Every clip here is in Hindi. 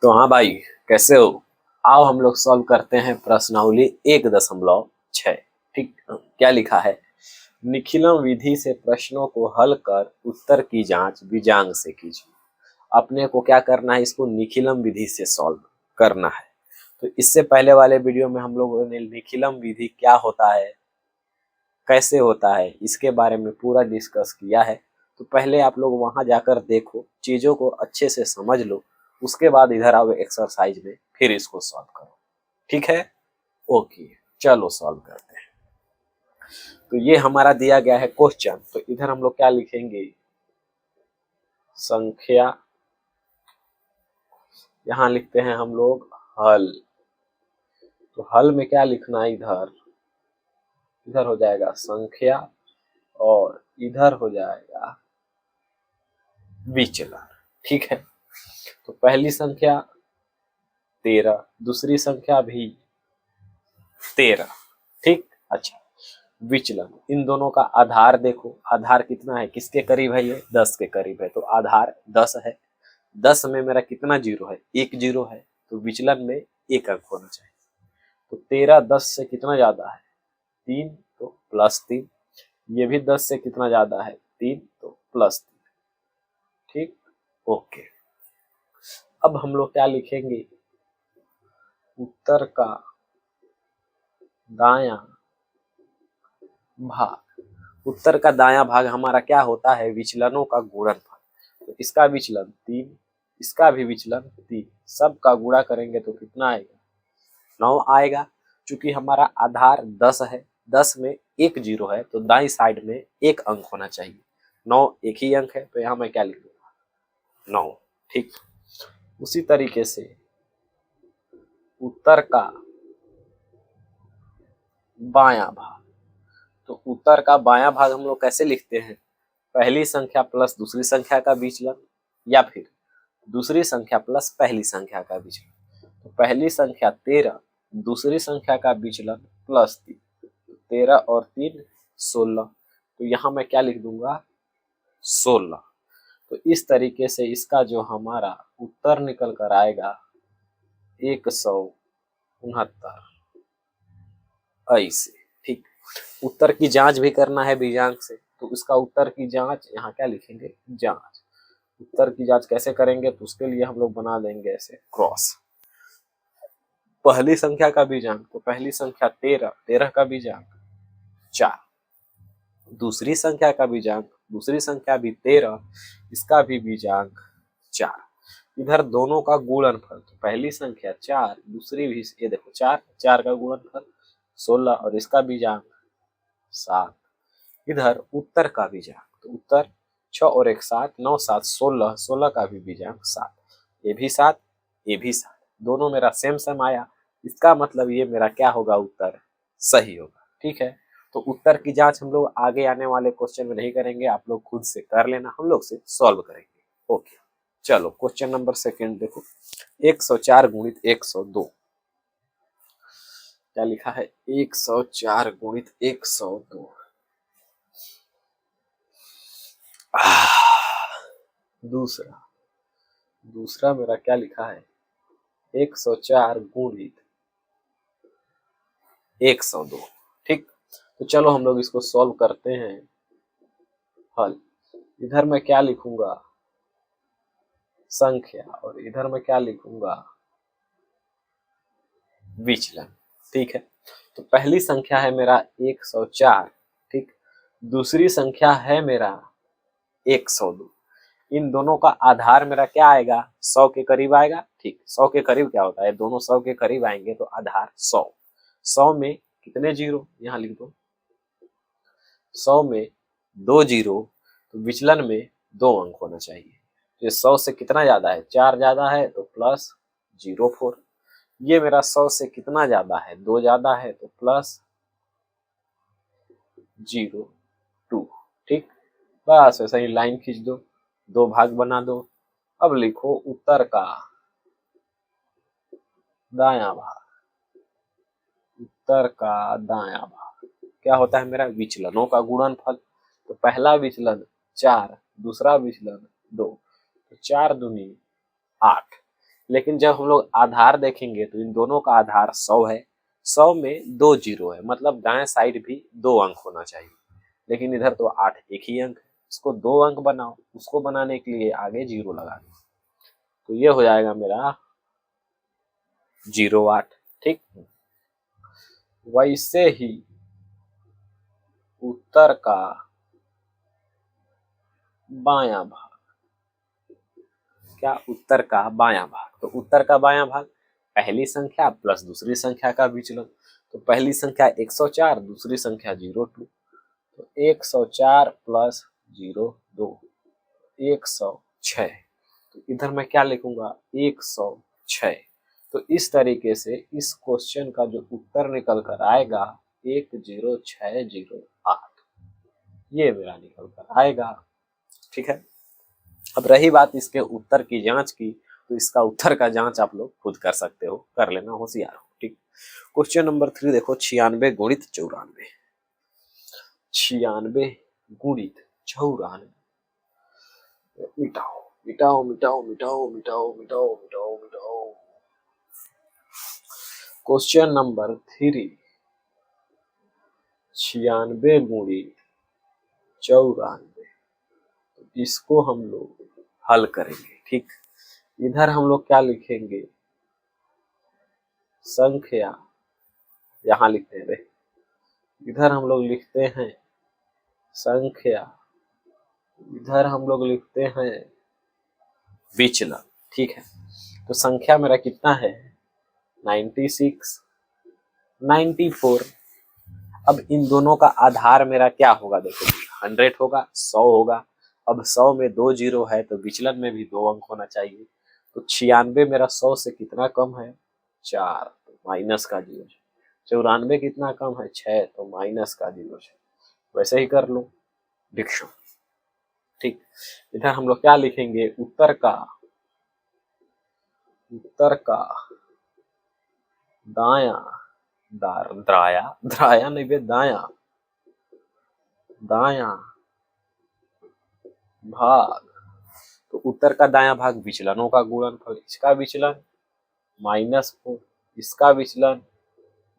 तो हाँ भाई, कैसे हो? आओ हम लोग सॉल्व करते हैं प्रश्नावली 1.6। ठीक, क्या लिखा है? निखिलम विधि से प्रश्नों को हल कर उत्तर की जांच बीजांग से कीजिए। अपने को क्या करना है? इसको निखिलम विधि से सॉल्व करना है। तो इससे पहले वाले वीडियो में हम लोगों ने निखिलम विधि क्या होता है, कैसे होता है, इसके बारे में पूरा डिस्कस किया है। तो पहले आप लोग वहां जाकर देखो, चीजों को अच्छे से समझ लो, उसके बाद इधर आओ एक्सरसाइज में, फिर इसको सॉल्व करो। ठीक है? ओके, चलो सॉल्व करते हैं। तो ये हमारा दिया गया है क्वेश्चन। तो इधर हम लोग क्या लिखेंगे? संख्या। यहाँ लिखते हैं हम लोग हल। तो हल में क्या लिखना है? इधर इधर हो जाएगा संख्या और इधर हो जाएगा विचलन। ठीक है? तो पहली संख्या 13, दूसरी संख्या भी 13। ठीक, अच्छा। विचलन, इन दोनों का आधार देखो, आधार कितना है, किसके करीब है? ये 10 के करीब है। तो आधार 10 है। 10 में मेरा कितना जीरो है? एक जीरो है। तो विचलन में एक अंक होना चाहिए। तो 13 10 से कितना ज्यादा है? 3, तो +3। ये भी 10 से कितना ज्यादा है? 3, तो +3। ठीक, ओके। अब हम लोग क्या लिखेंगे? उत्तर का दायां भाग। उत्तर का दायां भाग हमारा क्या होता है? विचलनों का गुणनफल। तो इसका विचलन 3, इसका भी विचलन 3, सब का गुणा करेंगे तो कितना आएगा? 9 आएगा। चूंकि हमारा आधार 10 है, 10 में एक जीरो है, तो दाई साइड में एक अंक होना चाहिए। 9 एक ही अंक है, तो यहाँ मैं क्या लिख दूंगा? 9। ठीक, उसी तरीके से उत्तर का बायां भाग। तो उत्तर का बायां भाग हम लोग कैसे लिखते हैं? पहली संख्या प्लस दूसरी संख्या का विचलन, या फिर दूसरी संख्या प्लस पहली संख्या का विचलन। तो पहली संख्या 13, दूसरी संख्या का विचलन +3। 13 और 3 16। तो यहाँ मैं क्या लिख दूंगा? 16। तो इस तरीके से इसका जो हमारा उत्तर निकल कर आएगा 169। ऐसे। ठीक, उत्तर की जांच भी करना है बीजांक से। तो इसका उत्तर की जांच यहाँ क्या लिखेंगे? जांच। उत्तर की जांच कैसे करेंगे? तो उसके लिए हम लोग बना देंगे ऐसे क्रॉस। पहली संख्या का बीजांक, तो पहली संख्या 13, 13 का बीजांक 4। दूसरी संख्या का बीजांक, दूसरी संख्या भी 13, इसका भी बीजांक 4। इधर दोनों का गुणनफल, तो पहली संख्या 4, दूसरी भी ये देखो 4, 4 का गुणनफल 16 और इसका बीजांक 7। इधर उत्तर का बीजांक, तो उत्तर 6 और 1 7, 9 7 16, 16 का भी बीजांक 7। ये भी 7, ये भी 7, दोनों मेरा सेम सेम आया। इसका मतलब ये मेरा क्या होगा? उत्तर सही होगा। ठीक है? तो उत्तर की जांच हम लोग आगे आने वाले क्वेश्चन में नहीं करेंगे, आप लोग खुद से कर लेना, हम लोग से सॉल्व करेंगे। ओके, चलो क्वेश्चन नंबर सेकंड देखो। 104 गुणित 102। क्या लिखा है? 104 गुणित 102। दूसरा दूसरा मेरा क्या लिखा है? 104 गुणित 102। ठीक, तो चलो हम लोग इसको सॉल्व करते हैं। हल, इधर मैं क्या लिखूंगा? संख्या, और इधर मैं क्या लिखूंगा? विचलन। ठीक है, तो पहली संख्या है मेरा 104। ठीक, दूसरी संख्या है मेरा 102। इन दोनों का आधार मेरा क्या आएगा? 100 के करीब आएगा। ठीक, 100 के करीब क्या होता है? दोनों 100 के करीब आएंगे तो आधार 100। 100 में कितने जीरो? यहाँ लिख दो। 100 में 2 जीरो, तो विचलन में 2 अंक होना चाहिए। तो 100 से कितना ज्यादा है? 4 ज्यादा है, तो +04। ये मेरा 100 से कितना ज्यादा है? 2 ज्यादा है, तो +02। ठीक, बस ऐसा ही लाइन खींच दो, 2 भाग बना दो। अब लिखो उत्तर का दायां भाग। उत्तर का दायां भाग क्या होता है मेरा? विचलनों का गुणनफल। तो पहला विचलन 4, दूसरा विचलन 2, तो 4 दूनी 8। लेकिन जब हम लोग आधार देखेंगे तो इन दोनों का आधार 100 है, 100 में 2 जीरो है, मतलब दाएं साइड भी 2 अंक होना चाहिए, लेकिन इधर तो 8 एक ही अंक है, इसको 2 अंक बनाओ, उसको बनाने के लिए आगे जीरो लगा दो, तो ये हो जाएगा मेरा 08। ठीक, वैसे ही उत्तर का बायां भाग, क्या उत्तर का बायां भाग, तो उत्तर का बायां भाग पहली संख्या प्लस दूसरी संख्या का विचलन, तो पहली संख्या 104, दूसरी संख्या 02, तो 104 प्लस 02 106, तो इधर मैं क्या लिखूंगा 106। तो इस तरीके से इस क्वेश्चन का जो उत्तर निकल कर आएगा 10608, ये मेरा निकल कर आएगा। ठीक है, अब रही बात इसके उत्तर की जांच की, तो इसका उत्तर का जांच आप लोग खुद कर सकते हो, कर लेना, होशियार हो। ठीक, क्वेश्चन नंबर 3 देखो, 96 गुणित 94, 96 गुणित 94, मिटाओ मिटाओ मिटाओ मिटाओ मिटाओ मिटाओ मिटाओ मिटाओ। क्वेश्चन नंबर 3, 96 गुणित 94, इसको हम लोग हल करेंगे। ठीक, इधर हम लोग क्या लिखेंगे, संख्या यहां लिखते हैं, इधर हम लोग लिखते हैं संख्या, इधर हम लोग लिखते हैं विचलन। ठीक है, तो संख्या मेरा कितना है 96, 94। अब इन दोनों का आधार मेरा क्या होगा, देखो 100 होगा, 100 होगा। अब 100 में 2 जीरो है तो विचलन में भी 2 अंक होना चाहिए, तो 96 मेरा 100 से कितना कम है 4, तो माइनस का 0। 94 कितना कम है 6, तो माइनस का 0। वैसे ही कर लो डिक्शो। ठीक, इधर हम लोग क्या लिखेंगे, उत्तर का दाया द्राया द्राया नहीं बे, दाया दाया भाग, तो उत्तर का दाया भाग विचलनों का गुणनफल, इसका विचलन -4, इसका विचलन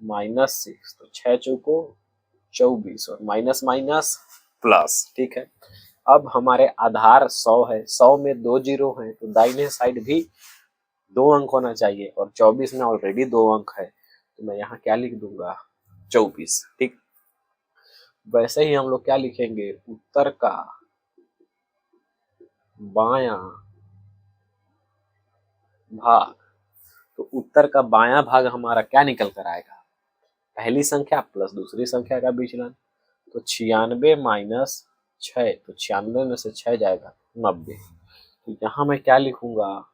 -6, तो 6 चौको 24 और माइनस माइनस प्लस। ठीक है, अब हमारे आधार 100 है, 100 में 2 जीरो है, तो दाहिने साइड भी 2 अंक होना चाहिए, और 24 में ऑलरेडी 2 अंक है, तो मैं यहाँ क्या लिख दूंगा 24। ठीक, वैसे ही हम लोग क्या लिखेंगे, उत्तर का बायां भाग, तो उत्तर का बायां भाग हमारा क्या निकल कर आएगा, पहली संख्या प्लस दूसरी संख्या का विचलन, तो 96 माइनस 6, तो 96 में से 6 जाएगा 90, तो यहाँ मैं क्या लिखूंगा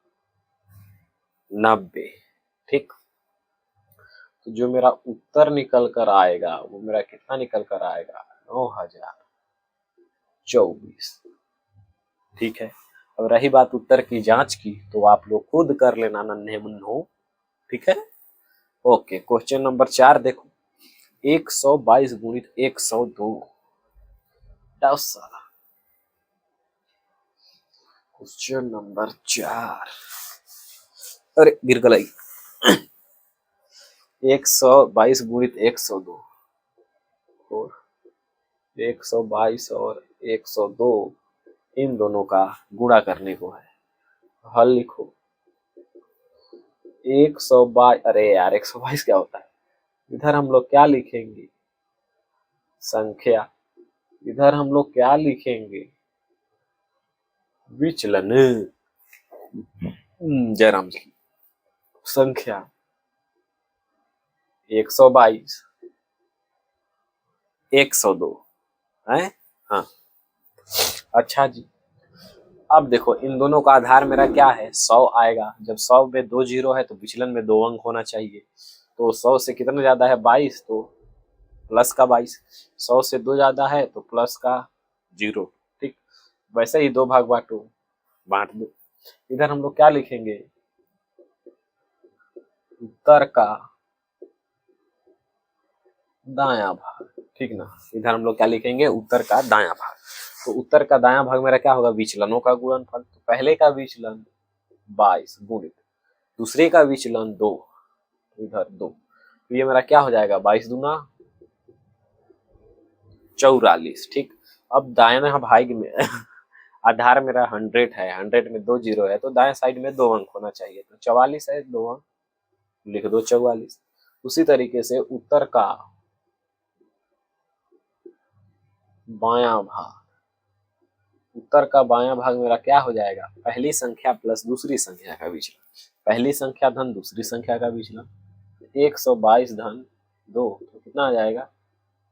90। ठीक, तो जो मेरा उत्तर निकल कर आएगा वो मेरा कितना निकल कर आएगा 9024। ठीक है, अब रही बात उत्तर की जांच की, तो आप लोग खुद कर लेना नन्हे मुन्नो। ठीक है, ओके, क्वेश्चन नंबर 4 देखो, 122 गुणित 102, क्वेश्चन नंबर 4, अरे गिर गई, 122 गुणित 102, और 122 और 102 इन दोनों का गुणा करने को है, हल लिखो 122, अरे यार 122 क्या होता है, इधर हम लोग क्या लिखेंगे संख्या, इधर हम लोग क्या लिखेंगे विचलन, जयराम जी, संख्या 122 102 है, हाँ अच्छा जी। अब देखो इन दोनों का आधार मेरा क्या है 100 आएगा, जब 100 में 2 जीरो है तो विचलन में 2 अंक होना चाहिए, तो 100 से कितना ज्यादा है 22, तो प्लस का 22, 100 से 2 ज्यादा है तो प्लस का 0। ठीक, वैसे ही 2 भाग बांट दो, इधर हम लोग क्या लिखेंगे उत्तर का दायां भाग। ठीक ना, इधर हम लोग क्या लिखेंगे उत्तर का दायां भाग, तो उत्तर का दायां भाग मेरा क्या होगा विचलनों का गुणनफल, तो पहले का विचलन 22 गुणित दूसरे का विचलन 2, इधर 2, तो ये मेरा क्या हो जाएगा 22 दूना 44। ठीक, अब दायां भाग में आधार मेरा 100 है, 100 में 2 जीरो है, तो दाएं साइड में 2 अंक होना चाहिए, तो 44 है, 2 अंक लिख दो 44। उसी तरीके से उत्तर का बायां भाग, उत्तर का बायां भाग मेरा क्या हो जाएगा, पहली संख्या प्लस दूसरी संख्या का विचलन, पहली संख्या धन दूसरी संख्या का विचलन, 122 धन 2 तो कितना आ जाएगा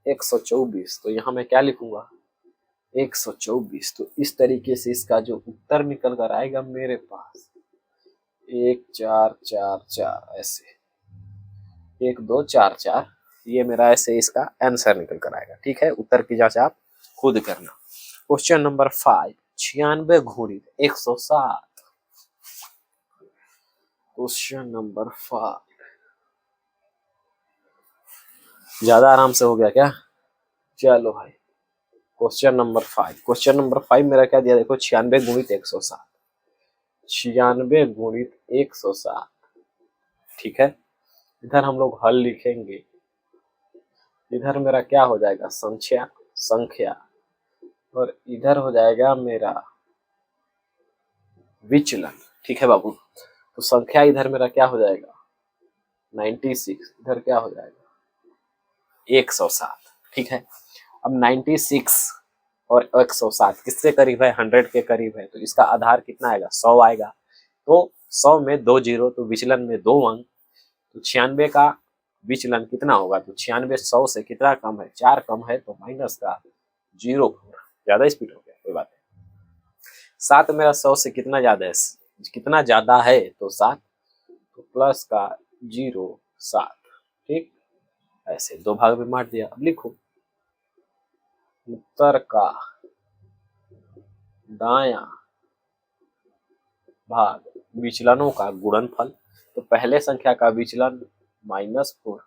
124। तो यहाँ मैं क्या लिखूंगा 124। तो इस तरीके से इसका जो उत्तर निकल कर आएगा मेरे पास 1 4 4 4 ऐसे 1 2 4 4, ये मेरा ऐसे इसका आंसर निकल कर आएगा। ठीक है, उत्तर की जांच आप खुद करना। क्वेश्चन नंबर 5, 96 गुणित 107। क्वेश्चन नंबर 5, ज्यादा आराम से हो गया क्या? चलो भाई, क्वेश्चन नंबर 5, क्वेश्चन नंबर 5 मेरा क्या दिया देखो, 96 गुणित 107, 96 गुणित 107। ठीक है, इधर हम लोग हल लिखेंगे, इधर मेरा क्या हो जाएगा संख्या, और इधर हो जाएगा मेरा विचलन। ठीक है बाबू, तो संख्या इधर मेरा क्या हो जाएगा 96, इधर क्या हो जाएगा 107। ठीक है, अब 96 और 107 किससे करीब है, 100 के करीब है, तो इसका आधार कितना आएगा 100 आएगा, तो 100 में 2 जीरो, तो विचलन में 2 अंक, तो 96 का विचलन कितना होगा, तो 96 100 से कितना कम है 4 कम है, तो माइनस का 0, ज्यादा स्पीड हो गया, कोई बात नहीं। 7 मेरा 100 से कितना ज्यादा है, तो 7, तो प्लस का 0 7। ठीक, ऐसे 2 भाग में बांट दिया। अब लिखो उत्तर का दायां भाग विचलनों का गुणनफल, तो पहले संख्या का विचलन -4,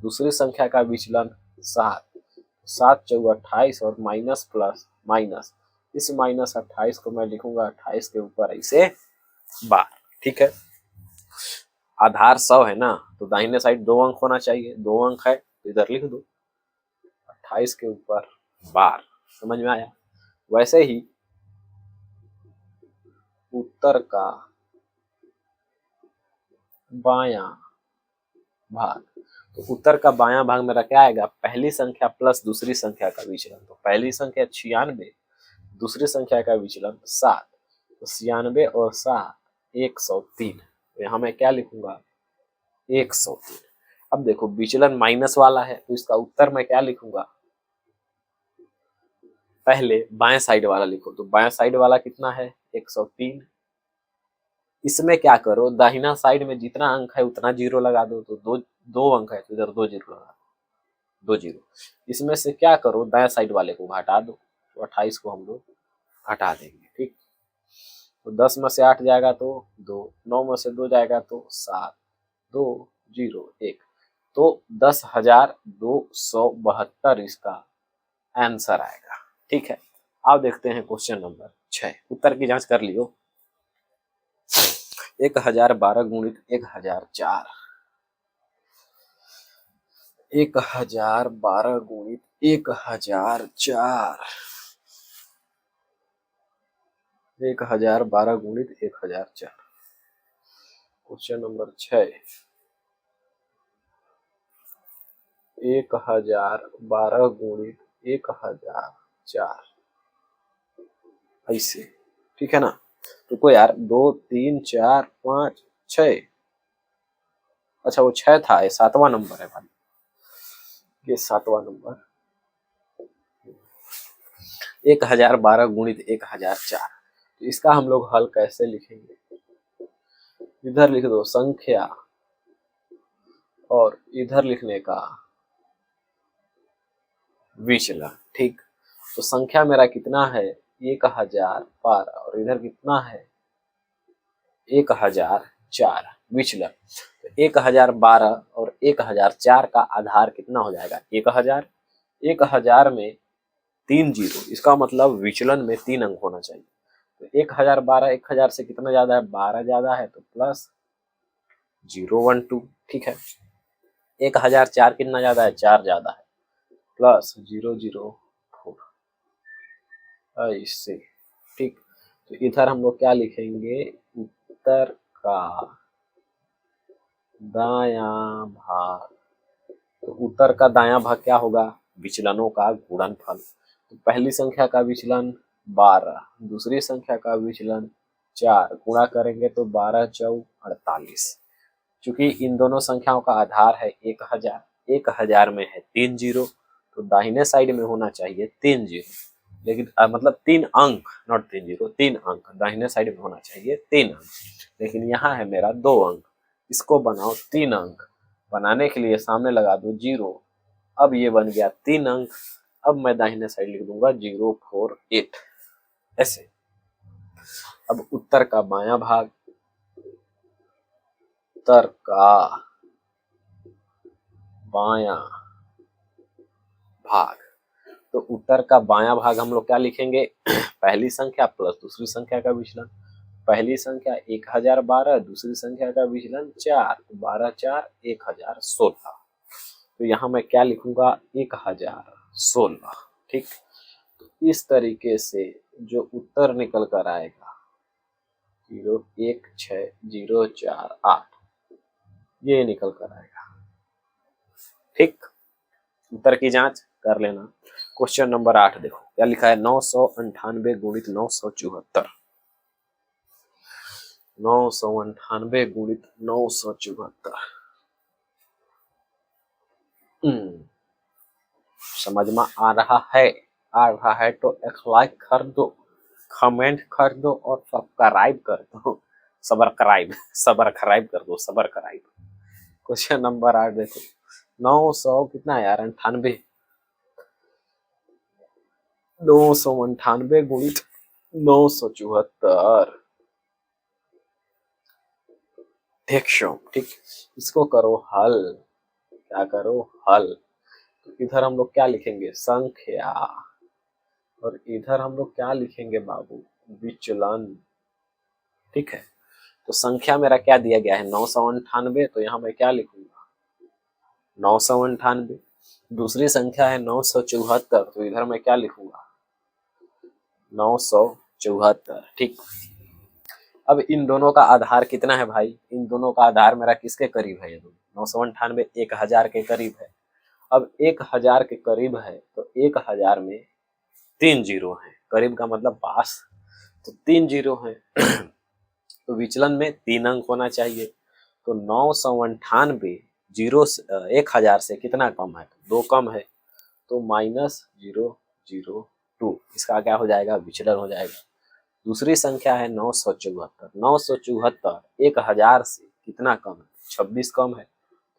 दूसरी संख्या का विचलन 7, 7 चौक 28 और माइनस प्लस माइनस, इस -28 को मैं लिखूंगा 28 के ऊपर ऐसे बार। ठीक है, आधार 100 है ना, तो दाहिने साइड 2 अंक होना चाहिए, 2 अंक है तो इधर लिख दो 28 के ऊपर बार। समझ में आया? वैसे ही उत्तर का बायां भाग, तो उत्तर का बायां भाग मेरा क्या आएगा, पहली संख्या प्लस दूसरी संख्या का विचलन, तो पहली संख्या 96, दूसरी संख्या का विचलन 7, तो 96 और 7 103, तो यहाँ मैं क्या लिखूंगा 103। अब देखो विचलन माइनस वाला है, तो इसका उत्तर मैं क्या लिखूंगा, पहले बाएं साइड वाला लिखो, तो बाएं साइड वाला कितना है 103, इसमें क्या करो दाहिना साइड में जितना अंक है उतना जीरो लगा दो, तो दो अंक है तो इधर 2 जीरो लगा दो, 2 जीरो। इसमें से क्या करो दाएं साइड वाले को घटा दो, तो 28 को हम लोग हटा देंगे। ठीक, तो 10 में से 8 जाएगा तो 2, 9 में से 2 जाएगा तो 7, 2 0 1, तो 10,272 इसका आंसर आएगा। ठीक है, अब देखते हैं क्वेश्चन नंबर 6, उत्तर की जांच कर लियो। 1012 गुणित 1004, 1012 गुणित 1004, 1012 गुणित 1004। क्वेश्चन नंबर 6, 1012 गुणित 1004 ऐसे। ठीक है ना, तो कोई यार 2 3 4 5 6, अच्छा वो 6 था, ये 7वां नंबर है भाई, ये 7वां नंबर। 1012 गुणित 1004, तो इसका हम लोग हल कैसे लिखेंगे, इधर लिख दो संख्या और इधर लिखने का विचलन। ठीक, तो संख्या मेरा कितना है 1012 और इधर कितना है 1004, विचलन तो 1012 और 1004 का आधार कितना हो जाएगा 1000, 1000 में 3 जीरो, इसका मतलब विचलन में 3 अंक होना चाहिए, तो 1012 1000 से कितना ज्यादा है 12 ज्यादा है, तो प्लस 012, ठीक है। 1004 कितना ज्यादा है, 4 ज्यादा है, प्लस 004 ऐसे, ठीक। तो इधर हम लोग क्या लिखेंगे, उत्तर का दायां भाग। तो उत्तर का दायां भाग क्या होगा, विचलनों का गुणनफल। तो पहली संख्या का विचलन 12, दूसरी संख्या का विचलन 4, गुणा करेंगे तो 12 चौ 48। चूंकि इन दोनों संख्याओं का आधार है 1000, 1000 में है 3 जीरो, तो दाहिने साइड में होना चाहिए 3 जीरो, लेकिन मतलब 3 अंक, नॉट 3 जीरो, 3 अंक दाहिने साइड में होना चाहिए 3 अंक, लेकिन यहाँ है मेरा 2 अंक। इसको बनाओ 3 अंक, बनाने के लिए सामने लगा दो 0, अब ये बन गया 3 अंक। अब मैं दाहिने साइड लिख दूंगा 048 ऐसे। अब उत्तर का बायां भाग, उत्तर का बायां भाग, तो उत्तर का बायां भाग हम लोग क्या लिखेंगे, पहली संख्या प्लस दूसरी संख्या का विचलन। पहली संख्या 1012, दूसरी संख्या का विचलन 4, 12 4 1016। तो यहाँ मैं क्या लिखूंगा, 1016, ठीक। तो इस तरीके से जो उत्तर निकल कर आएगा 01604 ये निकल कर आएगा, ठीक। उत्तर की जांच कर लेना। क्वेश्चन नंबर 8 देखो क्या लिखा है, 998 गुणित 974, 998 गुणित 974। समझ में आ रहा है, तो एक लाइक कर दो, कमेंट कर दो और सब्सक्राइब कर दो, सब्सक्राइब कर दो, सब्सक्राइब। क्वेश्चन नंबर 8 देखो, 900 कितना है यार, 98, 998 गुणित 974, देखो, ठीक। इसको करो हल, क्या करो हल। तो इधर हम लोग क्या लिखेंगे, संख्या, और इधर हम लोग क्या लिखेंगे बाबू, विचलन, ठीक है। तो संख्या मेरा क्या दिया गया है 998, तो यहाँ मैं क्या लिखूंगा 998। दूसरी संख्या है 974, तो इधर मैं क्या लिखूंगा 974, ठीक। अब इन दोनों का आधार कितना है भाई, इन दोनों का आधार मेरा किसके करीब है, ये दोनों 998 1000 के करीब है। अब 1000 के करीब है तो 1000 में 3 जीरो है, करीब का मतलब पास, तो 3 जीरो है तो विचलन में 3 अंक होना चाहिए। तो 998 जीरो 1000 से कितना कम है, 2 कम है, तो -002, इसका क्या हो जाएगा, विचलन हो जाएगा। दूसरी संख्या है 974, 974 1000 से कितना कम है, 26 कम है,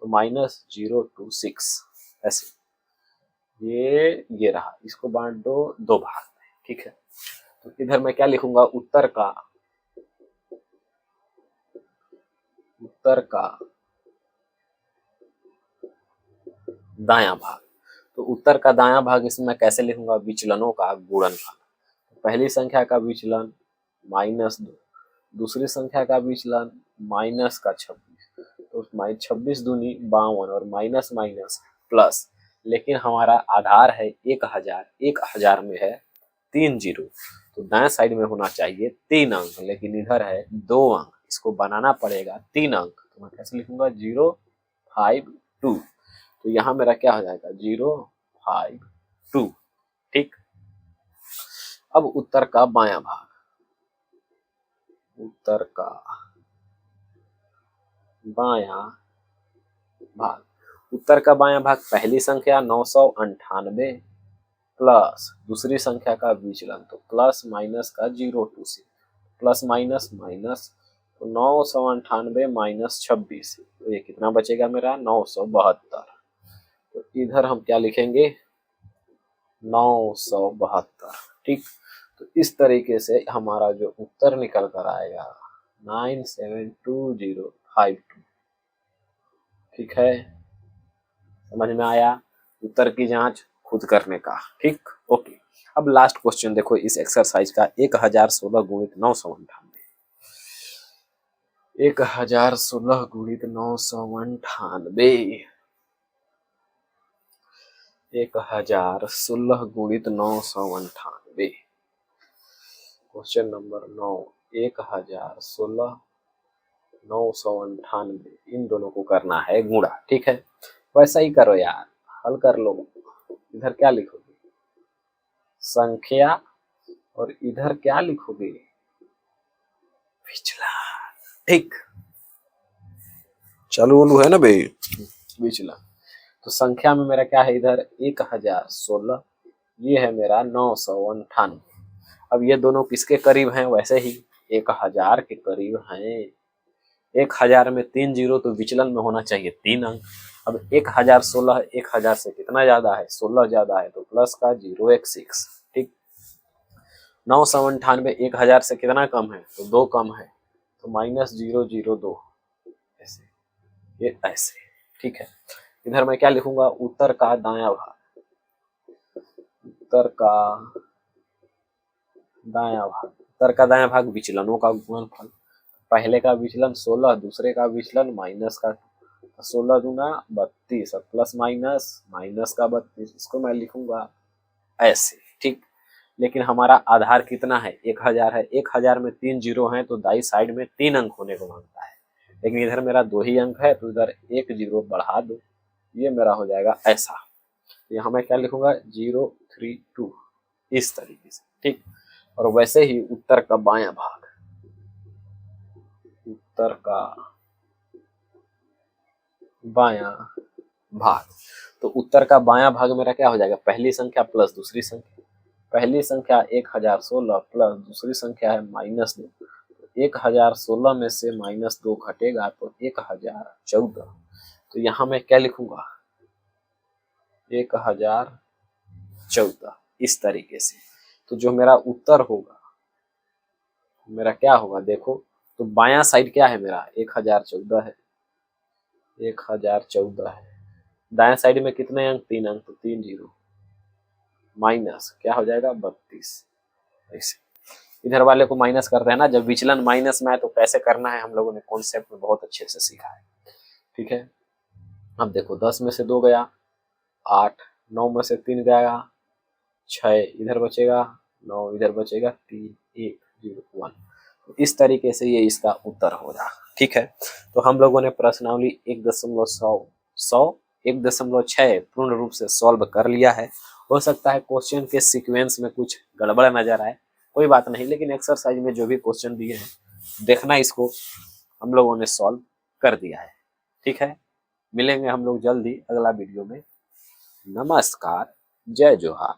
तो -026 ऐसे। ये रहा, इसको बांट दो 2 भाग में, ठीक है। तो इधर मैं क्या लिखूंगा, उत्तर का दायां भाग। तो उत्तर का दायां भाग इसमें कैसे लिखूंगा, विचलनों का गुणनफल। पहली संख्या का विचलन -2, दूसरी संख्या का विचलन -26, तो 26 दूनी 52 और माइनस माइनस प्लस, लेकिन हमारा आधार है 1000, 1000 में है 3 जीरो, तो दाएं साइड में होना चाहिए 3 अंक, लेकिन इधर है 2 अंक, इसको बनाना पड़ेगा 3 अंक। तो मैं कैसे लिखूंगा 052, तो यहाँ मेरा क्या हो जाएगा 052, ठीक। अब उत्तर का बायां भाग, उत्तर का बायां भाग, उत्तर का बायां भाग, पहली संख्या 998 प्लस दूसरी संख्या का विचलन, तो प्लस माइनस का 026, प्लस माइनस माइनस, तो 998 माइनस 26, तो ये कितना बचेगा मेरा 972। तो इधर हम क्या लिखेंगे 972, ठीक। तो इस तरीके से हमारा जो उत्तर निकल कर आएगा 972052, ठीक है। समझ में आया, उत्तर की जांच खुद करने का, ठीक, ओके। अब लास्ट क्वेश्चन देखो इस एक्सरसाइज का, 1016 गुणित 998, 1016 गुणित 998। 1016 गुणित 998। Question number 9। 1016 998, इन दोनों को करना है गुणा। ठीक है, वैसा ही करो यार, हल कर लो। इधर क्या लिखोगे? संख्या, और इधर क्या लिखोगे? विचलन। ठीक, चालू वालू है ना भाई, विचलन। तो संख्या में मेरा क्या है? इधर 1016, ये है मेरा 998। अब ये दोनों किसके करीब हैं? वैसे ही 1000 के करीब हैं। 1000 में 3 जीरो, तो विचलन में होना चाहिए 3 अंक। अब 1016 1000 से कितना ज्यादा है? 16 ज्यादा है, तो प्लस का 0 1 6। ठीक, 998 1000 से कितना कम है? तो 2 कम है, तो -002। ऐसे, ये ऐसे। ठीक है, इधर मैं क्या लिखूंगा? उत्तर का दायां भाग। उत्तर का दायां भाग। उत्तर का दायां भाग विचलनों का गुणनफल। पहले का विचलन 16, दूसरे का विचलन माइनस का 16 दूना 32, और प्लस माइनस माइनस का 32। इसको मैं लिखूंगा ऐसे। ठीक, लेकिन हमारा आधार कितना है? 1000 है। 1000 में 3 जीरो हैं, तो दाई साइड में 3 अंक होने को मांगता है, लेकिन इधर मेरा 2 ही अंक है, तो इधर 1 जीरो बढ़ा दो, ये मेरा हो जाएगा ऐसा। तो यहाँ मैं क्या लिखूंगा? 032, इस तरीके से। ठीक, और वैसे ही उत्तर का बायां भाग। उत्तर का बायां भाग, तो उत्तर का बायां भाग मेरा क्या हो जाएगा? पहली संख्या प्लस दूसरी संख्या। पहली संख्या 1016 प्लस दूसरी संख्या है -2। 1016 में से -2 घटेगा तो 1014। तो यहाँ मैं क्या लिखूंगा? 1014, इस तरीके से। तो जो मेरा उत्तर होगा, मेरा क्या होगा देखो, तो बायां साइड क्या है मेरा? 1014 है, 1014 है। दाएं साइड में कितने अंक? 3 अंक, तो 3 जीरो, माइनस क्या हो जाएगा? 32। ऐसे इधर वाले को माइनस कर रहे हैं ना, जब विचलन माइनस में है तो कैसे करना है हम लोगों ने कॉन्सेप्ट में बहुत अच्छे से सीखा है। ठीक है, अब देखो 10 में से 2 गया 8, 9 में से 3 गया 6, इधर बचेगा 9, इधर बचेगा 3, 1 0 1। इस तरीके से ये इसका उत्तर होगा। ठीक है, तो हम लोगों ने प्रश्नावली 1.6 पूर्ण रूप से सॉल्व कर लिया है। हो सकता है क्वेश्चन के सीक्वेंस में कुछ गड़बड़ नजर आए, कोई बात नहीं, लेकिन एक्सरसाइज में जो भी क्वेश्चन दिए हैं देखना, इसको हम लोगों ने सॉल्व कर दिया है। ठीक है, मिलेंगे हम लोग जल्दी अगला वीडियो में। नमस्कार, जय जोहार।